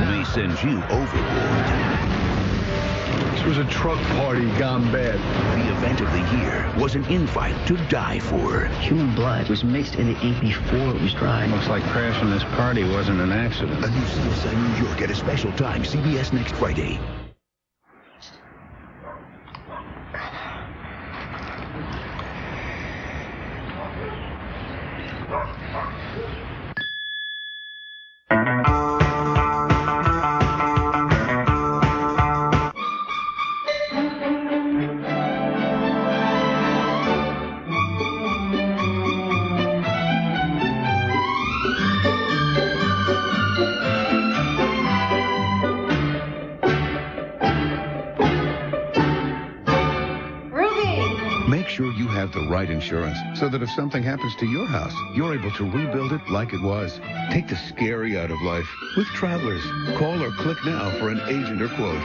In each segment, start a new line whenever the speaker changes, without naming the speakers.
may send you overboard.
This was a truck party gone bad.
The event of the year was an infight to die for.
Human blood was mixed in the ink before it was dried.
Looks like crashing this party wasn't an accident.
A new CSI New York at a special time, CBS next Friday.
The right insurance so that if something happens to your house, you're able to rebuild it like it was. Take the scary out of life with Travelers. Call or click now for an agent or quote.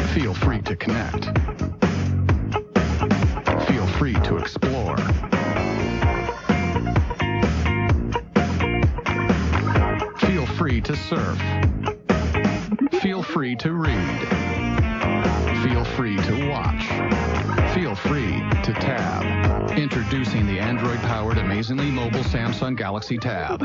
Feel free to connect. Feel free to explore. Feel free to surf. Feel free to read. Feel free to watch. Feel free to tab. Introducing the Android-powered, amazingly mobile Samsung Galaxy Tab.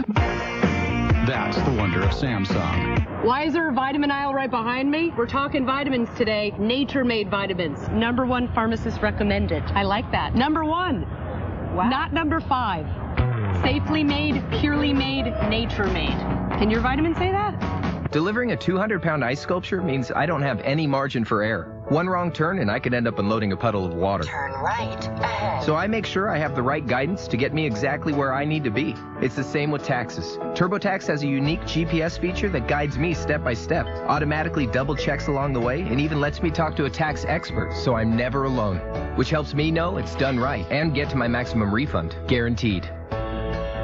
That's the wonder of Samsung.
Why is there a vitamin aisle right behind me? We're talking vitamins today. Nature-made vitamins. #1 pharmacist recommended. I like that. #1. Wow. Not #5. Safely made, purely made, nature-made. Can your vitamins say that?
Delivering a 200-pound ice sculpture means I don't have any margin for error. One wrong turn and I could end up unloading a puddle of water.
Turn right ahead.
So I make sure I have the right guidance to get me exactly where I need to be. It's the same with taxes. TurboTax has a unique GPS feature that guides me step by step, automatically double checks along the way, and even lets me talk to a tax expert so I'm never alone, which helps me know it's done right and get to my maximum refund, guaranteed.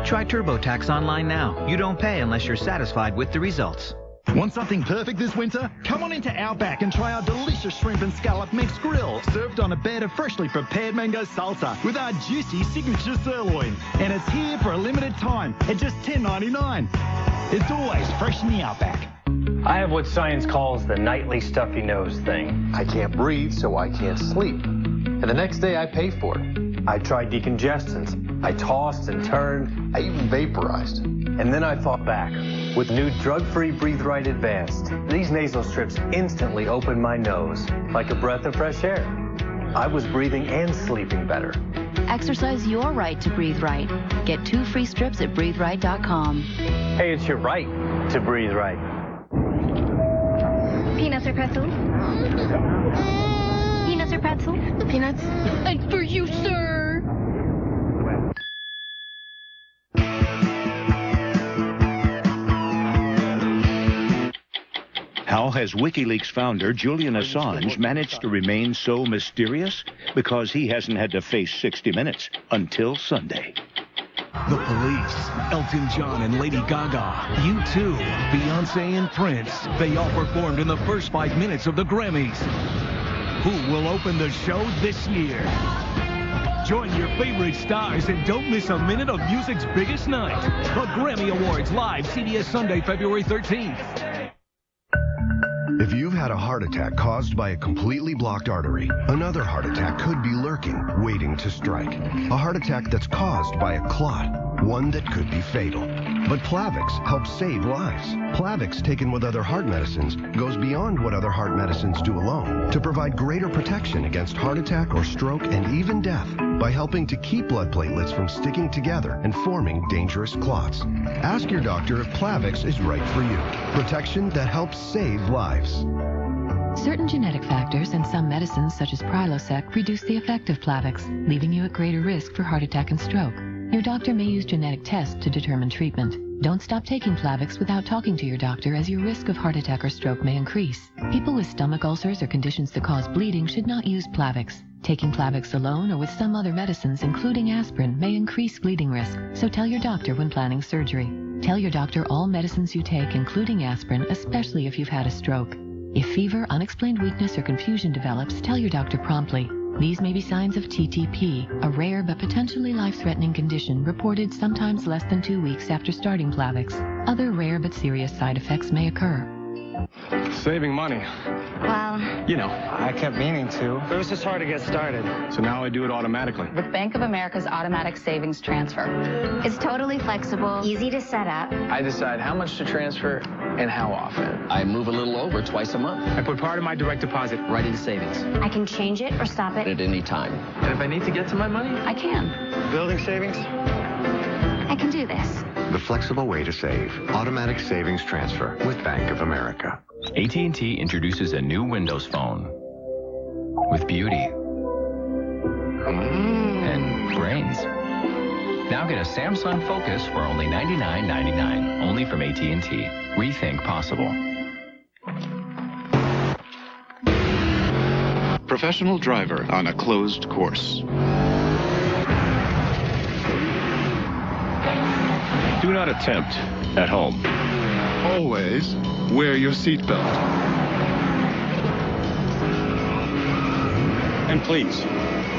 Try TurboTax online now. You don't pay unless you're satisfied with the results.
Want something perfect this winter? Come on into Outback and try our delicious shrimp and scallop mixed grill, served on a bed of freshly prepared mango salsa with our juicy signature sirloin. And it's here for a limited time at just $10.99. It's always fresh in the Outback.
I have what science calls the nightly stuffy nose thing.
I can't breathe, so I can't sleep. And the next day I pay for it.
I tried decongestants. I tossed and turned.
I even vaporized.
And then I thought back. With new drug-free Breathe Right Advanced, these nasal strips instantly opened my nose like a breath of fresh air. I was breathing and sleeping better.
Exercise your right to breathe right. Get 2 free strips at breatheright.com.
Hey, it's your right to breathe right.
Peanuts or pretzel? Peanuts or pretzel? Peanuts. And for you, sir.
How has WikiLeaks founder Julian Assange managed to remain so mysterious? Because he hasn't had to face 60 Minutes until Sunday.
The Police, Elton John and Lady Gaga, U2, Beyonce and Prince. They all performed in the first 5 minutes of the Grammys. Who will open the show this year? Join your favorite stars and don't miss a minute of music's biggest night. The Grammy Awards live, CBS Sunday, February 13th.
If you've had a heart attack caused by a completely blocked artery, another heart attack could be lurking, waiting to strike. A heart attack that's caused by a clot, one that could be fatal. But Plavix helps save lives. Plavix, taken with other heart medicines, goes beyond what other heart medicines do alone to provide greater protection against heart attack or stroke and even death by helping to keep blood platelets from sticking together and forming dangerous clots. Ask your doctor if Plavix is right for you. Protection that helps save lives.
Certain genetic factors and some medicines such as Prilosec reduce the effect of Plavix, leaving you at greater risk for heart attack and stroke. Your doctor may use genetic tests to determine treatment. Don't stop taking Plavix without talking to your doctor, as your risk of heart attack or stroke may increase. People with stomach ulcers or conditions that cause bleeding should not use Plavix. Taking Plavix alone or with some other medicines, including aspirin, may increase bleeding risk, so tell your doctor when planning surgery. Tell your doctor all medicines you take, including aspirin, especially if you've had a stroke. If fever, unexplained weakness, or confusion develops, tell your doctor promptly. These may be signs of TTP, a rare but potentially life-threatening condition reported sometimes less than 2 weeks after starting Plavix. Other rare but serious side effects may occur.
Saving money.
Well,
You know.
I kept meaning to. It was just hard to get started.
So now I do it automatically.
with Bank of America's automatic savings transfer.
It's totally flexible, easy to set up.
I decide how much to transfer and how often. I move a little over twice a month.
I put part of my direct deposit
Right into savings
I can change it or stop it.
at any time.
And if I need to get to my money,
I can.
building savings.
I can do this.
The flexible way to save. Automatic savings transfer with Bank of America.
AT&T introduces a new Windows Phone with beauty and brains. Now get a Samsung Focus for only $99.99, only from AT&T. Rethink possible.
Professional driver on a closed course.
Do not attempt at home.
Always wear your seatbelt.
And please,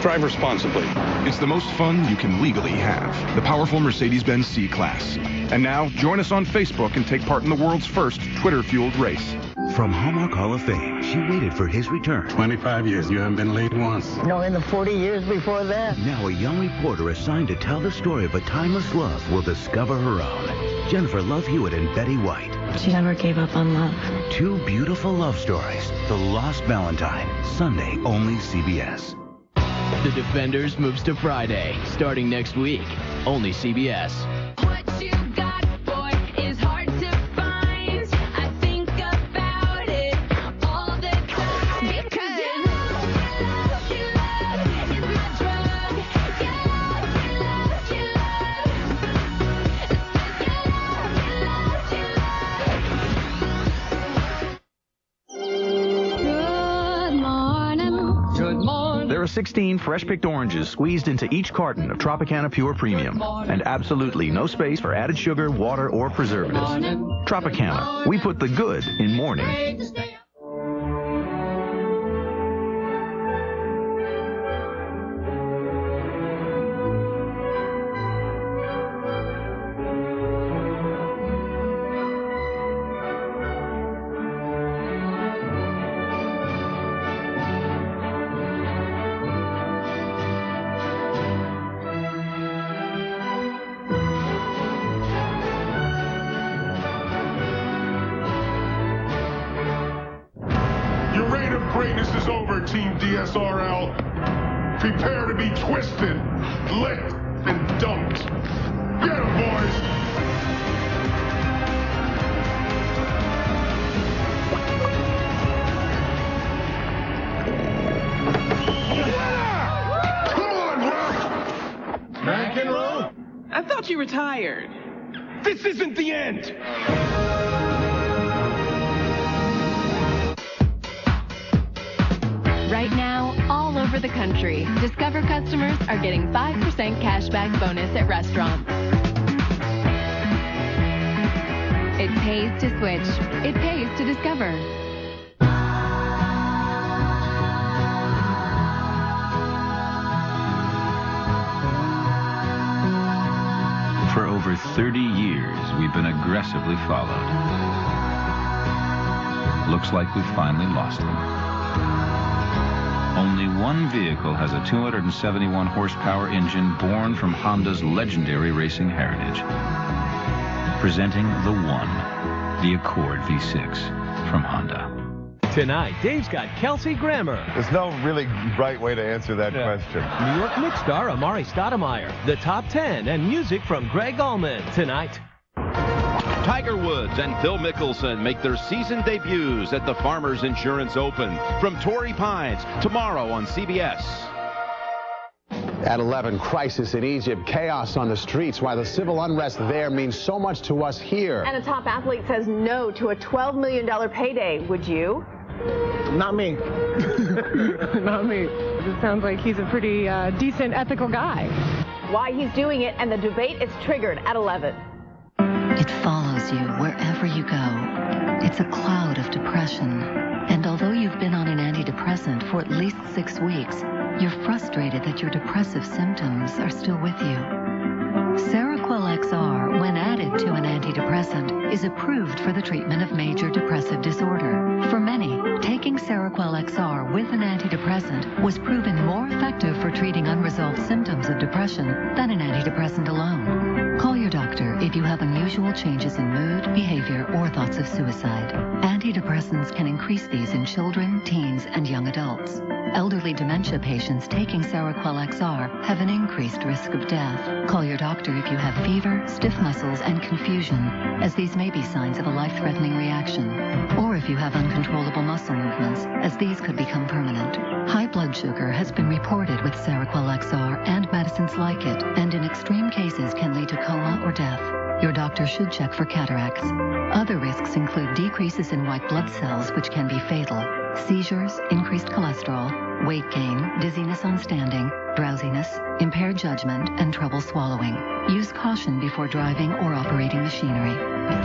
drive responsibly.
It's the most fun you can legally have. The powerful Mercedes-Benz C-Class. And now, join us on Facebook and take part in the world's first Twitter-fueled race.
From Hallmark Hall of Fame, she waited for his return.
25 years, you haven't been late once.
No, in the 40 years before that.
Now a young reporter assigned to tell the story of a timeless love will discover her own. Jennifer Love Hewitt and Betty White.
She never gave up on love.
Two beautiful love stories. The Lost Valentine. Sunday, only CBS.
The Defenders moves to Friday, starting next week. Only CBS.
What you got, boy, is hard to find. I think about it all the time. Because your love is my drug. Your love, your
Good morning. Good morning.
There are 16 fresh-picked oranges squeezed into each carton of Tropicana Pure Premium, and absolutely no space for added sugar, water, or preservatives. Tropicana, we put the good in morning.
Your reign of greatness is over, Team DSRL. Prepare to be twisted, licked, and dumped. Get 'em, boys! Come on, Ralph!
McEnroe?
I thought you retired.
This isn't the end!
Right now, all over the country, Discover customers are getting 5% cashback bonus at restaurants. It pays to switch. It pays to Discover.
For over 30 years, we've been aggressively followed. Looks like we've finally lost them. Only one vehicle has a 271 horsepower engine born from Honda's legendary racing heritage. Presenting the one, the Accord V6 from Honda.
Tonight, Dave's got Kelsey Grammer.
There's no really right way to answer that question.
New York Knicks star Amari Stoudemire. The top 10 and music from Greg Allman tonight.
Tiger Woods and Phil Mickelson make their season debuts at the Farmers Insurance Open from Torrey Pines tomorrow on CBS.
At 11, crisis in Egypt, chaos on the streets, while the civil unrest there means so much to us here.
And a top athlete says no to a $12 million payday. Would you?
Not me.
Not me. It sounds like he's a pretty decent, ethical guy.
Why he's doing it, and the debate is triggered at 11.
It follows you wherever you go. It's a cloud of depression. And although you've been on an antidepressant
antidepressant for at least 6 weeks, you're frustrated that your depressive symptoms are still with you. Seroquel XR, when added to an antidepressant, is approved for the treatment of major depressive disorder. For many, taking Seroquel XR with an antidepressant was proven more effective for treating unresolved symptoms of depression than an antidepressant alone. Call your doctor if you have unusual changes in mood, behavior, or thoughts of suicide. Antidepressants can increase these in children, teens, and young adults. Elderly dementia patients taking Seroquel XR have an increased risk of death. Call your doctor if you have fever, stiff muscles, and confusion, as these may be signs of a life-threatening reaction. Or if you have uncontrollable muscle movements, as these could become permanent. High blood sugar has been reported with Seroquel XR and medicines like it, and in extreme cases can lead to coma or death. Your doctor should check for cataracts. Other risks include decreases in white blood cells, which can be fatal, seizures, increased cholesterol, weight gain, dizziness on standing, drowsiness, impaired judgment, and trouble swallowing. Use caution before driving or operating machinery.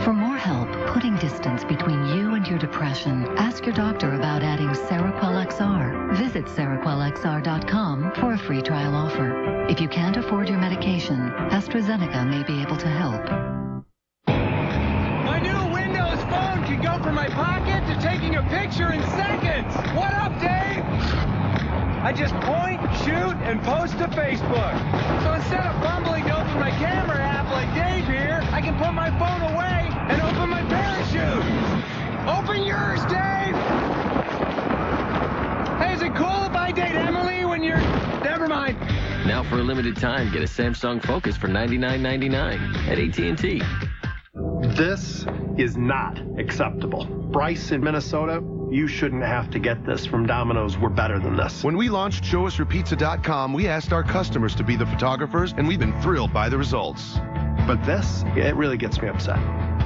For more help putting distance between you and your depression, ask your doctor about adding Seroquel XR. Visit SeroquelXR.com for a free trial offer. If you can't afford your medication, AstraZeneca may be able to help.
My new Windows phone can go from my pocket to taking a picture in seconds. What up, Dave? I just point, shoot, and post to Facebook. So instead of fumbling to open my camera app like Dave here, I can put my phone away and open my parachute. Open yours, Dave! Hey, is it cool if I date Emily when you're... Never mind.
Now for a limited time, get a Samsung Focus for $99.99 at AT&T.
This is not acceptable. Bryce in Minnesota, you shouldn't have to get this from Domino's. We're better than this.
When we launched ShowUsYourPizza.com, we asked our customers to be the photographers, and we've been thrilled by the results.
But this, it really gets me upset.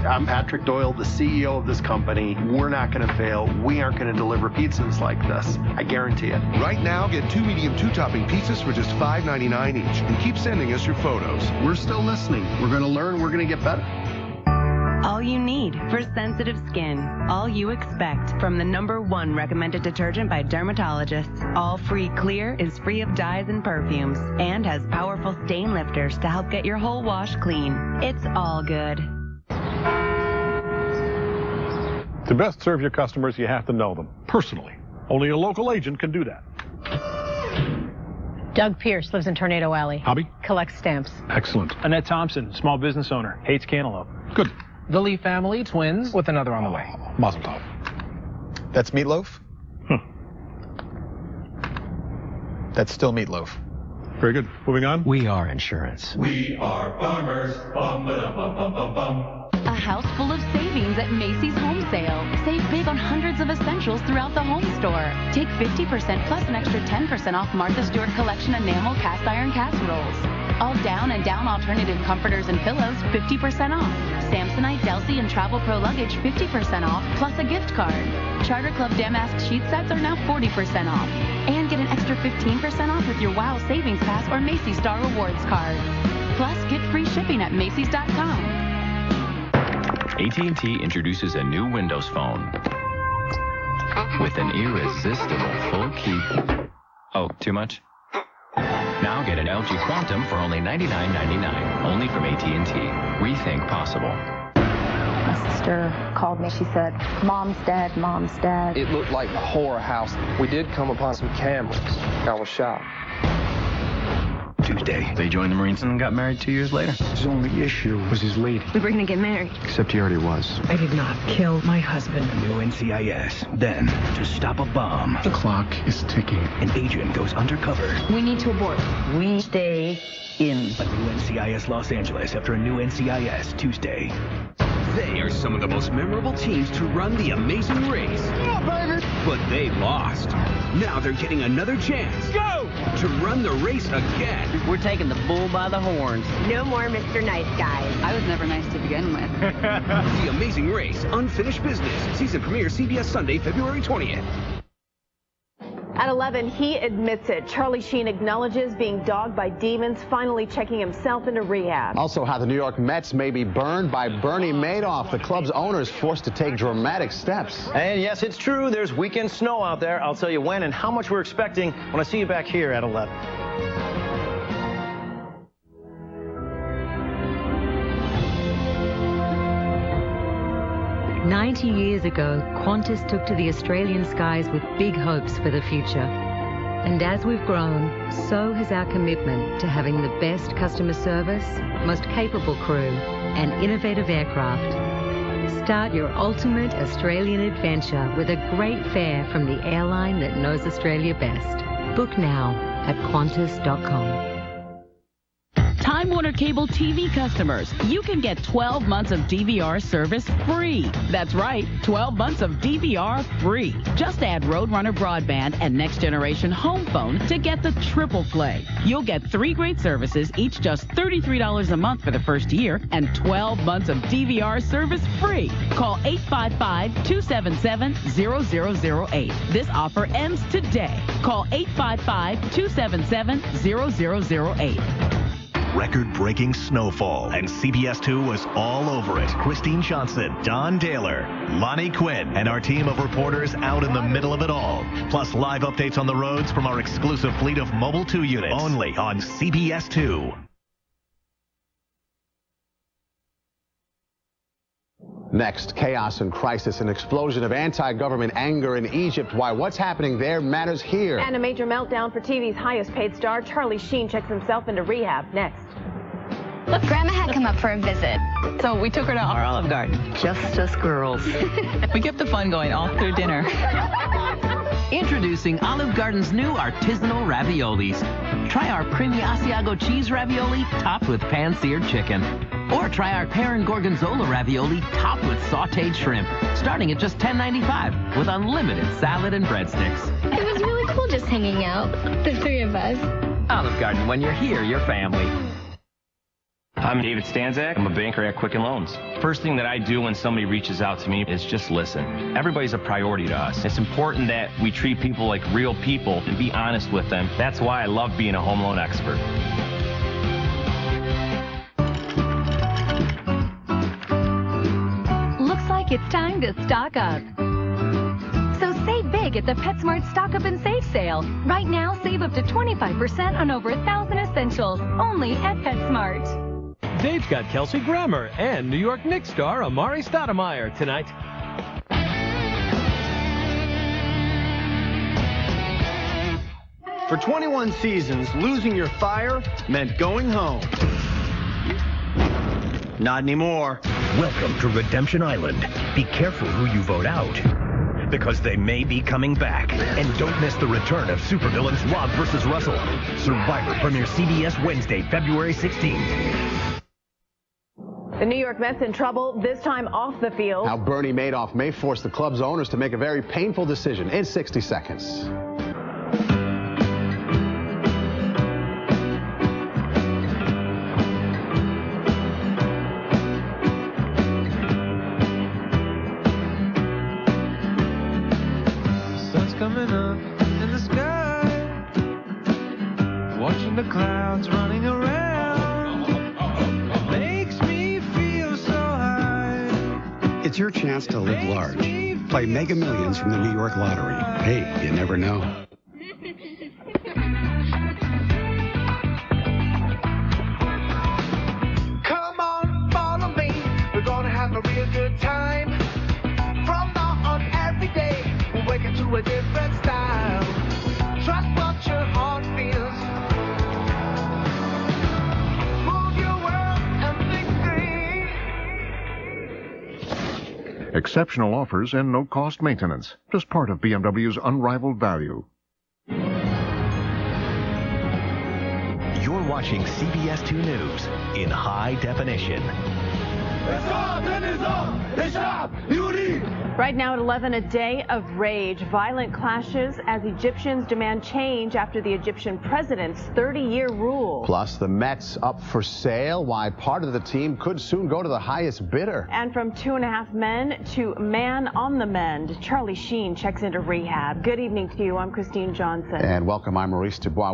I'm Patrick Doyle, the CEO of this company. We're not going to fail. We aren't going to deliver pizzas like this. I guarantee it.
Right now, get 2 medium 2-topping pizzas for just $5.99 each, and keep sending us your photos.
We're still listening. We're going to learn. We're going to get better.
All you need for sensitive skin. All you expect from the #1 recommended detergent by dermatologists. All Free Clear is free of dyes and perfumes and has powerful stain lifters to help get your whole wash clean. It's all good.
To best serve your customers, you have to know them personally. Only a local agent can do that.
Doug Pierce lives in Tornado Alley.
Hobby?
Collects stamps.
Excellent.
Annette Thompson, small business owner, hates cantaloupe.
Good.
The Lee family, twins, with another on the way.
Mazel tov.
That's meatloaf? That's still meatloaf.
Very good. Moving on.
We are insurance.
We are farmers. Bum, ba-dum, bum, bum, bum, bum.
A house full of savings at Macy's Home Sale. Save big on hundreds of essentials throughout the home store. Take 50% plus an extra 10% off Martha Stewart Collection enamel cast iron casseroles. All down and down alternative comforters and pillows, 50% off. Samsonite, Delsey, and Travel Pro luggage, 50% off, plus a gift card. Charter Club Damask sheet sets are now 40% off. And get an extra 15% off with your WOW Savings Pass or Macy's Star Rewards card. Plus, get free shipping at Macys.com.
AT&T introduces a new Windows phone with an irresistible full key. Oh, too much? Now get an LG Quantum for only $99.99, only from AT&T. Rethink possible.
My sister called me. She said, "Mom's dead, Mom's dead."
It looked like a horror house. We did come upon some cameras. I was shocked.
Tuesday, they joined the Marines and got married 2 years later.
His only issue was his lady.
We were going to get married.
Except he already was.
I did not kill my husband.
New NCIS. Then, to stop a bomb,
The clock is ticking.
an agent goes undercover.
We need to abort.
We stay in.
A new NCIS Los Angeles after a new NCIS Tuesday. They are some of the most memorable teams to run the Amazing Race.
Yeah, baby!
But they lost. Now they're getting another chance.
Go!
To run the race again.
We're taking the bull by the horns.
No more Mr. Nice Guy.
I was never nice to begin with.
The Amazing Race, Unfinished Business. Season premiere CBS Sunday, February 20th.
At 11, he admits it. Charlie Sheen acknowledges being dogged by demons, finally checking himself into rehab.
Also, how the New York Mets may be burned by Bernie Madoff. The club's owner is forced to take dramatic steps.
And yes, it's true. There's weekend snow out there. I'll tell you when and how much we're expecting when I see you back here at 11.
90 years ago, Qantas took to the Australian skies with big hopes for the future. And as we've grown, so has our commitment to having the best customer service, most capable crew, and innovative aircraft. Start your ultimate Australian adventure with a great fare from the airline that knows Australia best. Book now at Qantas.com.
Time Warner Cable TV customers, you can get 12 months of DVR service free. That's right, 12 months of DVR free. Just add Roadrunner Broadband and Next Generation Home Phone to get the triple play. You'll get 3 great services, each just $33 a month for the first year, and 12 months of DVR service free. Call 855-277-0008. This offer ends today. Call 855-277-0008.
Record-breaking snowfall, and CBS 2 was all over it. Christine Johnson, Don Taylor, Lonnie Quinn, and our team of reporters out in the middle of it all. Plus live updates on the roads from our exclusive fleet of Mobile 2 units. Only on CBS 2.
Next, chaos and crisis, an explosion of anti-government anger in Egypt. Why what's happening there matters here.
And a major meltdown for TV's highest paid star. Charlie Sheen checks himself into rehab. Next.
Look, Grandma had come up for a visit.
So we took her to our Olive Garden.
Just us girls.
We kept the fun going all through dinner.
Introducing Olive Garden's new artisanal raviolis. Try our creamy Asiago cheese ravioli topped with pan-seared chicken. Or try our pear and gorgonzola ravioli topped with sautéed shrimp, starting at just $10.95 with unlimited salad and breadsticks.
It was really cool just hanging out, the 3 of us.
Olive Garden, when you're here, you're family.
I'm David Stanzak. I'm a banker at Quicken Loans. First thing that I do when somebody reaches out to me is just listen. Everybody's a priority to us. It's important that we treat people like real people and be honest with them. That's why I love being a home loan expert.
Looks like it's time to stock up. So save big at the PetSmart Stock Up and Save sale. Right now, save up to 25% on over 1,000 essentials, only at PetSmart.
Dave's got Kelsey Grammer and New York Knicks star Amari Stoudemire tonight.
For 21 seasons, losing your fire meant going home. Not anymore.
Welcome to Redemption Island. Be careful who you vote out, because they may be coming back. And don't miss the return of supervillains Rob vs. Russell. Survivor premieres CBS Wednesday, February 16th.
The New York Mets in trouble, this time off the field.
How Bernie Madoff may force the club's owners to make a very painful decision in 60 seconds.
Coming up in the sky, watching the clouds running around, it makes me feel so high.
It's your chance to live large. Play Mega Millions from the New York Lottery. Hey, you never know.
Come on, follow me. We're gonna have a real good time. From now on, every day, we'll wake up to a different style. Trust what your heart feels. Move your world and think free.
Exceptional offers and no-cost maintenance. Just part of BMW's unrivaled value.
You're watching CBS 2 News in high definition.
Right now at 11, a day of rage. Violent clashes as Egyptians demand change after the Egyptian president's 30-year rule.
Plus, the Mets up for sale. Why part of the team could soon go to the highest bidder.
And from 2.5 men to man on the mend. Charlie Sheen checks into rehab. Good evening to you. I'm Christine Johnson.
And welcome. I'm Maurice Dubois.